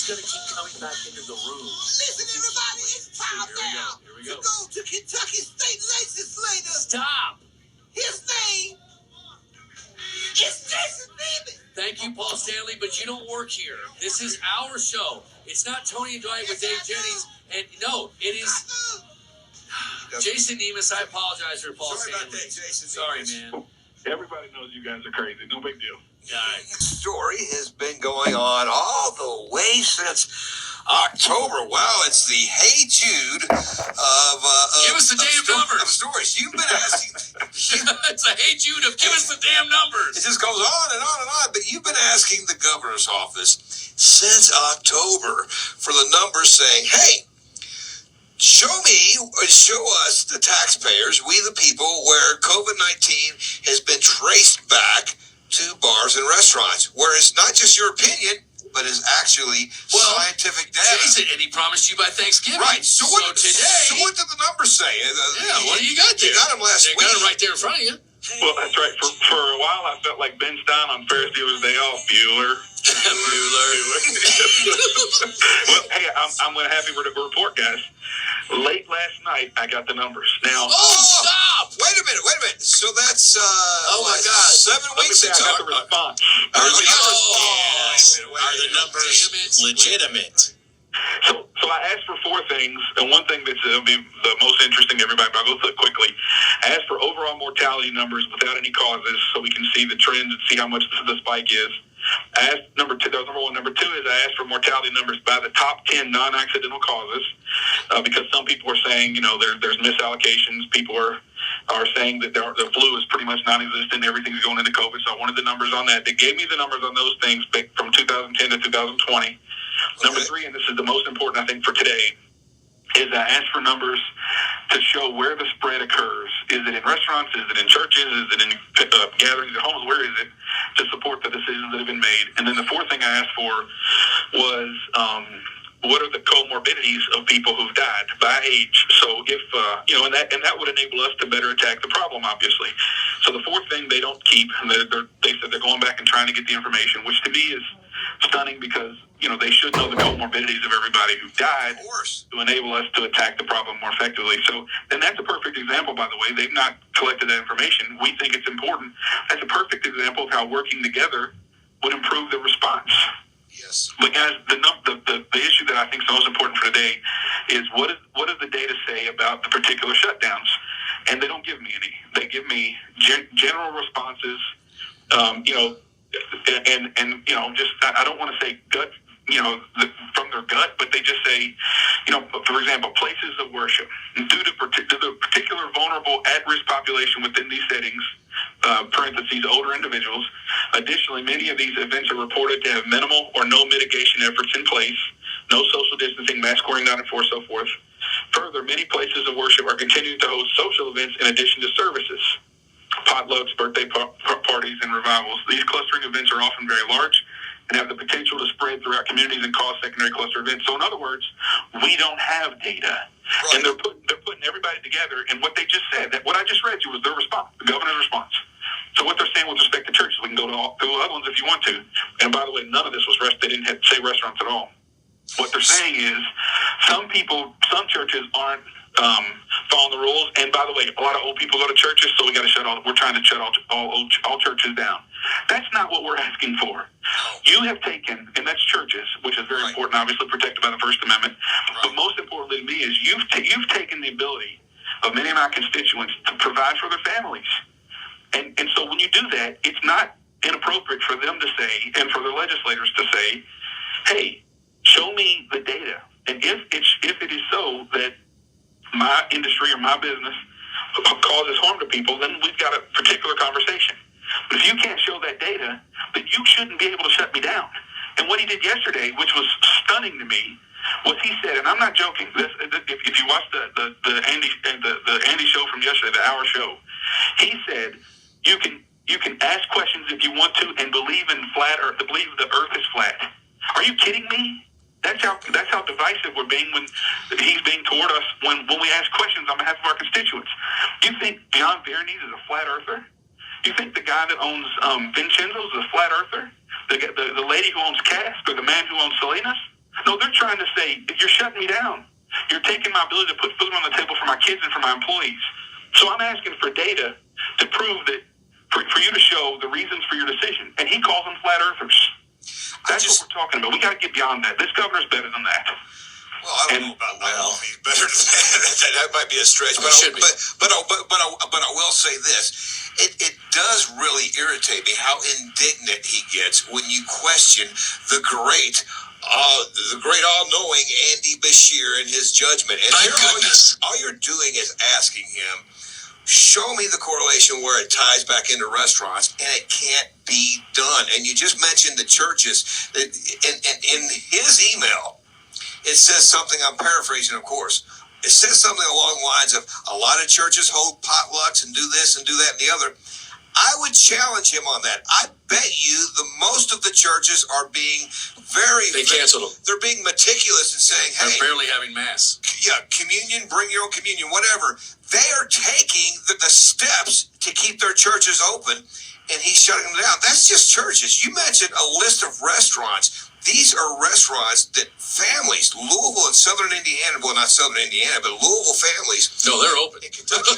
It's going to keep coming back into the room. Listen, everybody, it's time now to go to Kentucky State Legislator. Stop. His name is Jason Nemes. Thank you, Paul Stanley, but you don't work here. This is our show. It's not Tony and Dwight with Dave Jennings. And no, it is Jason Nemes. I apologize for Paul Sorry Stanley. about that, Jason. Sorry, man. Everybody knows you guys are crazy. No big deal. All right. Story has been going on all the way since October. Wow, it's the Hey Jude of Give us the damn numbers. Of stories. You've been asking. It's a Hey Jude of give us the damn numbers. It just goes on and on and on. But you've been asking the governor's office since October for the numbers saying, hey, show us, the taxpayers, we the people, where COVID-19 has been traced back to bars and restaurants, where it's not just your opinion, but is actually scientific data. Jason, and he promised you by Thanksgiving. Right. So what did the numbers say? What do you got there? You got them last week. They got it right there in front of you. Well, that's right. For a while, I felt like Ben Stein on Ferris Bueller's Day Off. Bueller. Well, hey, I'm happy to report, guys. Late last night, I got the numbers. Now, stop! Wait a minute. So that's my God, 7 weeks I ago. got the response. Are the numbers legitimate? So I asked for four things, and one thing that's be the most interesting to everybody, but I'll go through it quickly. I asked for overall mortality numbers without any causes, so we can see the trends and see how much the spike is. I asked number two. That was number one. Number two is I asked for mortality numbers by the top 10 non-accidental causes, because some people are saying, there's misallocations. People are saying that the flu is pretty much non-existent. Everything's going into COVID. So I wanted the numbers on that. They gave me the numbers on those things from 2010 to 2020. Number three, and this is the most important, I think, for today, is I asked for numbers to show where the spread occurs. Is it in restaurants? Is it in churches? Is it in gatherings at homes? Where is it? To support the decisions that have been made. And then the fourth thing I asked for was what are the comorbidities of people who've died by age? So if and that would enable us to better attack the problem, obviously. So the fourth thing they don't keep, and they said they're going back and trying to get the information, which to me is stunning because they should know the comorbidities of everybody who died to enable us to attack the problem more effectively. So, and that's a perfect example, by the way. They've not collected that information. We think it's important. That's a perfect example of how working together would improve the response. Yes. But guys, the issue that I think is most important for today is what does the data say about the particular shutdowns? And they don't give me any. They give me general responses, I don't want to say gut, from their gut, but they just say, for example, places of worship. Due to the particular vulnerable at-risk population within these settings, parentheses, older individuals. Additionally, many of these events are reported to have minimal or no mitigation efforts in place, no social distancing, mask wearing not enforced, so forth. Further, many places of worship are continuing to host social events in addition to services, potlucks, birthday parties, and revivals. These clustering events are often very large and have the potential to spread throughout communities and cause secondary cluster events. So in other words, we don't have data. Right. And they're putting everybody together, and what they just said, that what I just read you was their response, the governor's response. So what they're saying with respect to churches, we can go to other ones if you want to. And by the way, none of this was they didn't say restaurants at all. What they're saying is some churches aren't following the rules. And by the way, a lot of old people go to churches, so we're trying to shut all churches down. That's not what we're asking for. You have taken, and that's churches, which is very important, obviously protected by the First Amendment. But most importantly to me is you've taken the ability of many of my constituents to provide for their families. And so when you do that, it's not inappropriate for them to say, and for the legislators to say, hey, show me the data. And if it is so that my industry or my business causes harm to people, then we've got a particular conversation. But if you can't show that data, then you shouldn't be able to shut me down. And what he did yesterday, which was stunning to me, was he said, and I'm not joking. If you watch the Andy show from yesterday, the hour show, he said you can ask questions if you want to and believe in flat Earth, believe the Earth is flat. Are you kidding me? That's how divisive we're being when he's being toward us when we ask questions on behalf of our constituents. Do you think John Veronese is a flat earther? Do you think the guy that owns Vincenzo's is a flat earther? The lady who owns Cask or the man who owns Salinas? trying to say, you're shutting me down. You're taking my ability to put food on the table for my kids and for my employees. So I'm asking for data to prove that, for you to show the reasons for your decision. And he calls them flat earthers. That's what we're talking about. We got to get beyond that. This governor's better than that. Well, I don't know about he's better than that. That might be a stretch, but I will say this: it does really irritate me how indignant he gets when you question the great all-knowing Andy Bashir and his judgment. And all you're doing is asking him, show me the correlation where it ties back into restaurants, and it can't be done. And you just mentioned the churches. In his email, it says something, I'm paraphrasing, of course. It says something along the lines of, a lot of churches hold potlucks and do this and do that and the other. I would challenge him on that. I bet you most of the churches are being They canceled them. They're being meticulous in saying, hey. They're barely having mass. Yeah, communion, bring your own communion, whatever. They are taking the steps to keep their churches open, and he's shutting them down. That's just churches. You mentioned a list of restaurants. These are restaurants that families, Louisville and Southern Indiana, well, not Southern Indiana, but Louisville families. No, they're open. In Kentucky,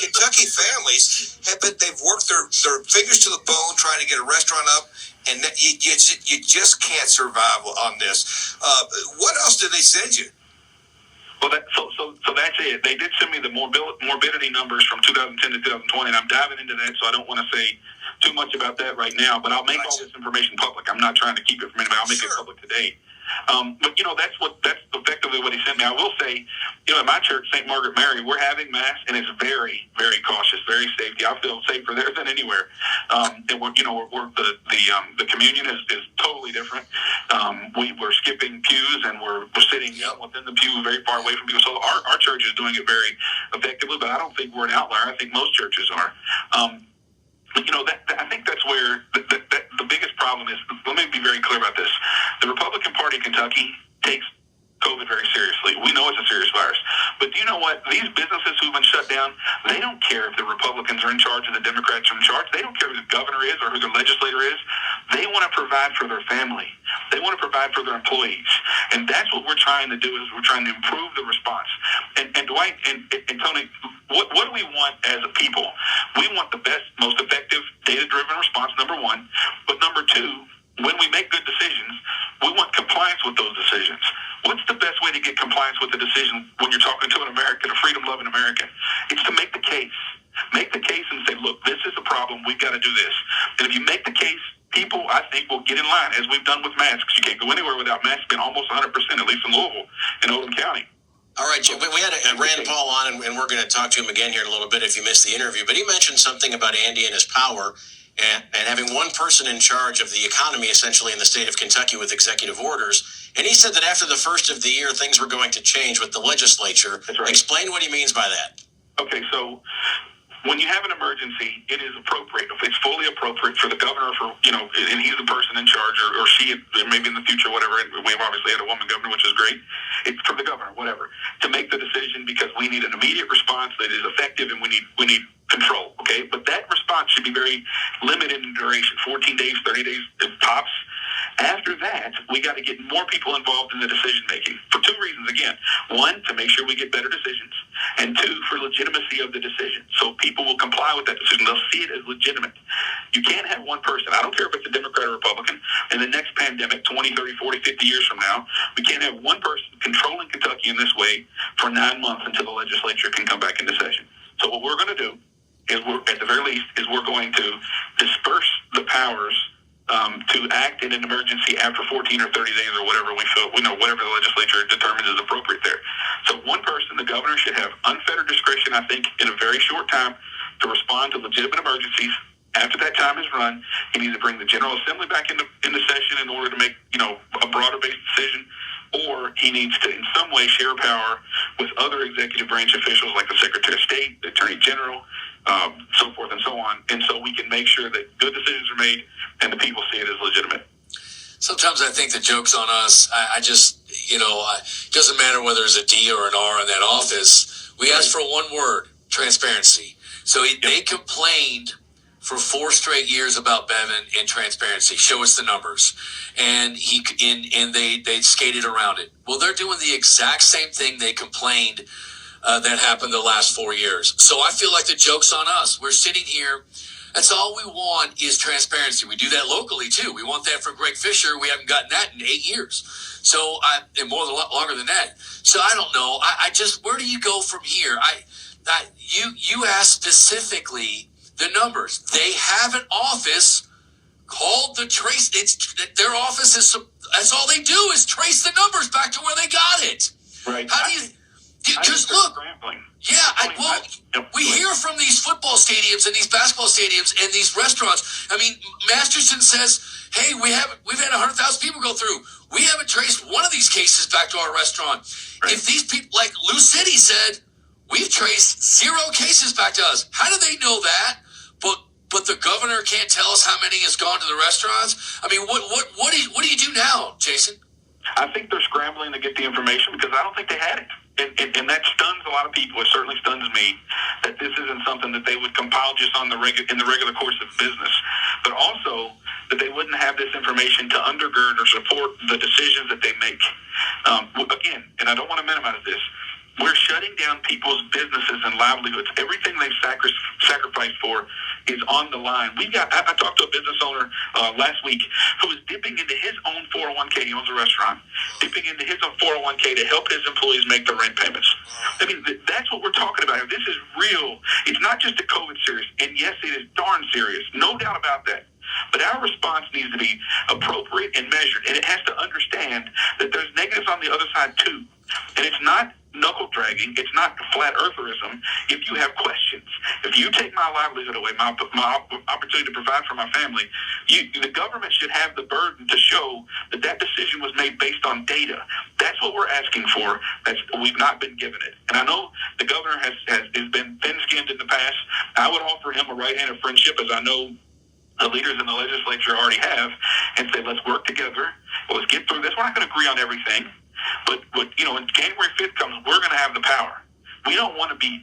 Kentucky families they've worked their fingers to the bone trying to get a restaurant up, and you just can't survive on this. What else did they send you? Well, so that's it. They did send me the morbidity numbers from 2010 to 2020, and I'm diving into that, so I don't want to say too much about that right now, but I'll make all this information public. I'm not trying to keep it from anybody. I'll make it public today. But that's effectively what he sent me. I will say, at my church, St. Margaret Mary, we're having mass, and it's very, very cautious, very safety. I feel safer there than anywhere. And the communion is totally different. We're skipping pews, and we're sitting within the pew, very far away from people. So our church is doing it very effectively, but I don't think we're an outlier. I think most churches are. I think that's where the biggest problem is. Let me be very clear about this. The Republican Party in Kentucky takes COVID very seriously. We know it's a serious virus. But do you know what? These businesses who've been shut down, they don't care if the Republicans are in charge or the Democrats are in charge. They don't care who the governor is or who the legislator is. They want to provide for their family. They want to provide for their employees. And that's what we're trying to do, is we're trying to improve the response. And Dwight and Tony, what do we want as a people? We want the best, most effective, data-driven response, number one. But number two, when we make good decisions, we want compliance with those decisions. What's the best way to get compliance with the decision when you're talking to an American, a freedom-loving American? It's to make the case. Make the case and say, look, this is a problem. We've got to do this. And if you make the case, people, I think, will get in line, as we've done with masks. You can't go anywhere without masks. It's been almost 100%, at least in Louisville and Oldham County. All right, Jim, we had Rand Paul on, and we're going to talk to him again here in a little bit if you missed the interview. But he mentioned something about Andy and his power and having one person in charge of the economy, essentially, in the state of Kentucky with executive orders. And he said that after the first of the year, things were going to change with the legislature. That's right. Explain what he means by that. Okay, so when you have an emergency, it is appropriate. It's fully appropriate for the governor, and he's the person in charge, or she, maybe in the future, whatever. We've obviously had a woman governor, which is great. It's for the governor, whatever, to make the decision, because we need an immediate response that is effective, and we need control. Okay, but that response should be very limited in duration, 14 days, 30 days tops. After that, we got to get more people involved in the decision making for two reasons. Again, one, to make sure we get better decisions, and two, for legitimacy of the decision. So people will comply with that decision. They'll see it as legitimate. You can't have one person, I don't care if it's a Democrat or Republican, in the next pandemic, 20, 30, 40, 50 years from now, we can't have one person controlling Kentucky in this way for 9 months until the legislature can come back into session. So what we're going to do is, at the very least, we're going to disperse the powers to act in an emergency after 14 or 30 days or whatever whatever the legislature determines is appropriate there. So one person, the governor, should have unfettered discretion, I think, in a very short time to respond to legitimate emergencies. After that time is run, he needs to bring the General Assembly back into session in order to make, a broader-based decision, or he needs to, in some way, share power with other executive branch officials like the Secretary of State, the Attorney General, so forth and so on, and so we can make sure that good decisions are made and the people see it as legitimate. Sometimes I think the joke's on us. I just, it doesn't matter whether there's a D or an R in that office. We asked for one word: transparency. So they complained for 4 straight years about Bevan and transparency. Show us the numbers. And they skated around it. Well, they're doing the exact same thing they complained that happened the last 4 years. So I feel like the joke's on us. We're sitting here. That's all we want is transparency. We do that locally, too. We want that for Greg Fisher. We haven't gotten that in 8 years. So, and longer than that. So I don't know. I just, where do you go from here? You asked specifically the numbers. They have an office called the Trace. Their office is, that's all they do is trace the numbers back to where they got it. Right. How do you, because look, we hear from these football stadiums and these basketball stadiums and these restaurants. I mean, Masterson says, hey, we've had 100,000 people go through. We haven't traced one of these cases back to our restaurant. Right. If these people, like Lou City said, we've traced 0 cases back to us. How do they know that? But the governor can't tell us how many has gone to the restaurants. I mean, what do you do now, Jason? I think they're scrambling to get the information because I don't think they had it. And that stuns a lot of people. It certainly stuns me that this isn't something that they would compile just in the regular course of business, but also that they wouldn't have this information to undergird or support the decisions that they make. Again, and I don't want to minimize this, we're shutting down people's businesses and livelihoods. Everything they've sacrificed for is on the line. I talked to a business owner last week who was dipping into his own 401k. He owns a restaurant, dipping into his own 401k to help his employees make the rent payments. I mean, that's what we're talking about here. This is real. It's not just a COVID serious. And yes, it is darn serious. No doubt about that. But our response needs to be appropriate and measured. And it has to understand that there's negatives on the other side too. And it's not knuckle dragging. It's not flat eartherism. If you have questions, if you take my livelihood away, my opportunity to provide for my family, the government should have the burden to show that decision was made based on data. That's what we're asking for. We've not been given it. And I know the governor has been thin-skinned in the past. I would offer him a right hand of friendship, as I know the leaders in the legislature already have, and say, let's work together. Let's get through this. We're not going to agree on everything. But when January 5th comes, we're going to have the power. We don't want to be,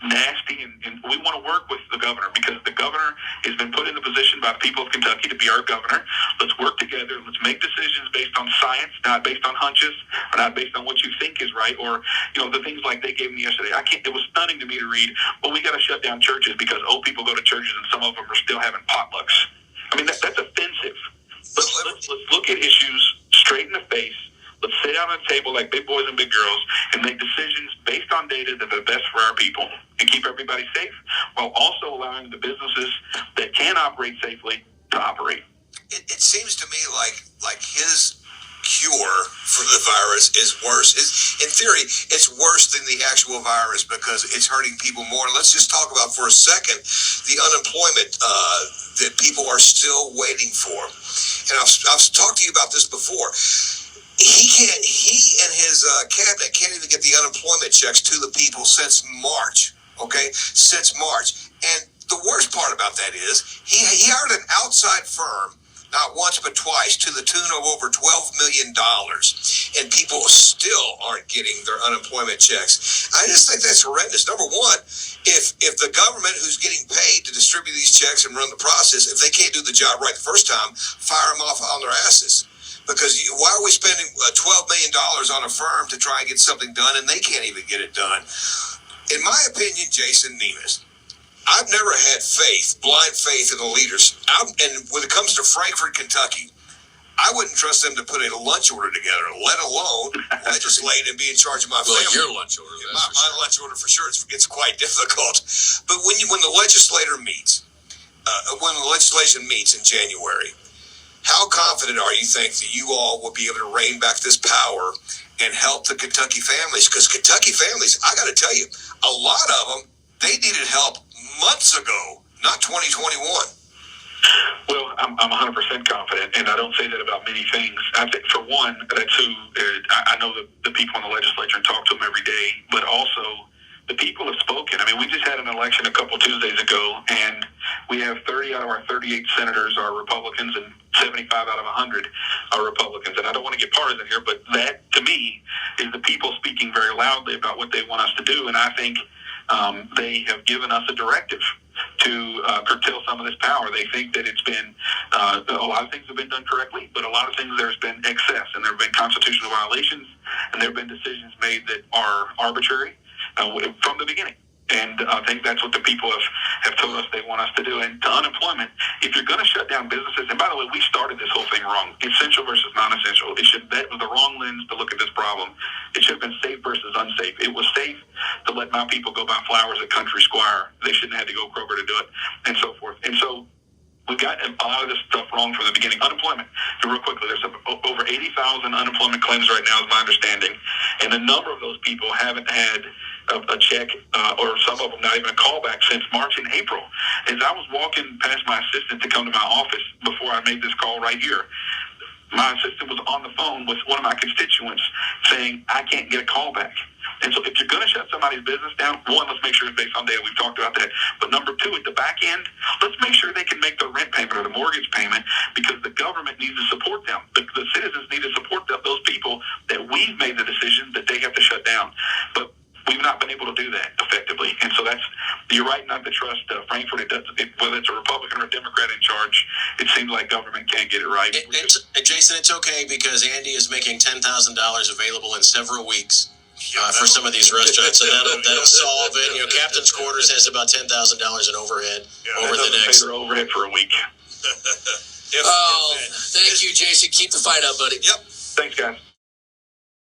nasty, and we want to work with the governor because the governor has been put in the position by the people of Kentucky to be our governor. Let's work together. Let's make decisions based on science, not based on hunches, or not based on what you think is right, or, the things like they gave me yesterday. It was stunning to me to read, well, we got to shut down churches because old people go to churches and some of them are still having potlucks. I mean, that's offensive. Let's look at issues straight in the face. Let's sit down at the table like big boys and big girls and make decisions based on data that are best for our people and keep everybody safe while also allowing the businesses that can operate safely to operate. It seems to me like his cure for the virus is worse. In theory, it's worse than the actual virus because it's hurting people more. Let's just talk about for a second the unemployment that people are still waiting for. And I've talked to you about this before. He and his cabinet can't even get the unemployment checks to the people since March. Okay, since March. And the worst part about that is he hired an outside firm, not once but twice, to the tune of over $12 million, and people still aren't getting their unemployment checks. I just think that's horrendous. Number one, if the government who's getting paid to distribute these checks and run the process, if they can't do the job right the first time, fire them off on their asses. Because why are we spending $12 million on a firm to try and get something done, and they can't even get it done? In my opinion, Jason Nemes, I've never had blind faith in the leaders. And when it comes to Frankfort, Kentucky, I wouldn't trust them to put a lunch order together, let alone legislate and be in charge of my family. Well, your lunch order. My lunch order, for sure, it's quite difficult. But when the legislature meets, when the legislation meets in January, how confident are you think that you all will be able to rein back this power and help the Kentucky families? Because Kentucky families, I got to tell you, a lot of them, they needed help months ago, not 2021. Well, I'm 100% confident, and I don't say that about many things. I think, for one, that's who I know the people in the legislature and talk to them every day, but also the people have spoken. I mean, we just had an election a couple Tuesdays ago, and we have 30 out of our 38 senators are Republicans, and 75 out of 100 are Republicans. And I don't want to get partisan here, but that, to me, is the people speaking very loudly about what they want us to do. And I think they have given us a directive to curtail some of this power. They think that it's been a lot of things have been done correctly, but a lot of things there's been excess, and there have been constitutional violations, and there have been decisions made that are arbitrary from the beginning. And I think that's what the people have told us they want us to do. And to unemployment, if you're going to shut down businesses, and by the way, we started this whole thing wrong. Essential versus non-essential. That was the wrong lens to look at this problem. It should have been safe versus unsafe. It was safe to let my people go buy flowers at Country Squire. They shouldn't have had to go Kroger to do it, and so forth. And so we got a lot of this stuff wrong from the beginning. Unemployment, real quickly, there's over 80,000 unemployment claims right now, is my understanding. And a number of those people haven't had a check, or some of them not even a callback, since March and April. As I was walking past my assistant to come to my office before I made this call right here, my assistant was on the phone with one of my constituents saying, I can't get a callback. And so if you're going to shut somebody's business down, one, let's make sure it's based on data. We've talked about that. But number two, at the back end, let's make sure they can make the rent payment or the mortgage payment, because the government needs to support them. The citizens need to support those people that we've made the decision that they have to shut down. But we've not been able to do that effectively. And so you're right not to trust Frankfurt. Whether it's a Republican or a Democrat in charge, it seems like government can't get it right. Jason, it's okay, because Andy is making $10,000 available in several weeks for some of these restaurants, and that'll solve it. Captain's Quarters has about $10,000 in overhead over the next. Pay their overhead for a week. Thank you, Jason. Keep the fight up, buddy. Yep. Thanks, guys.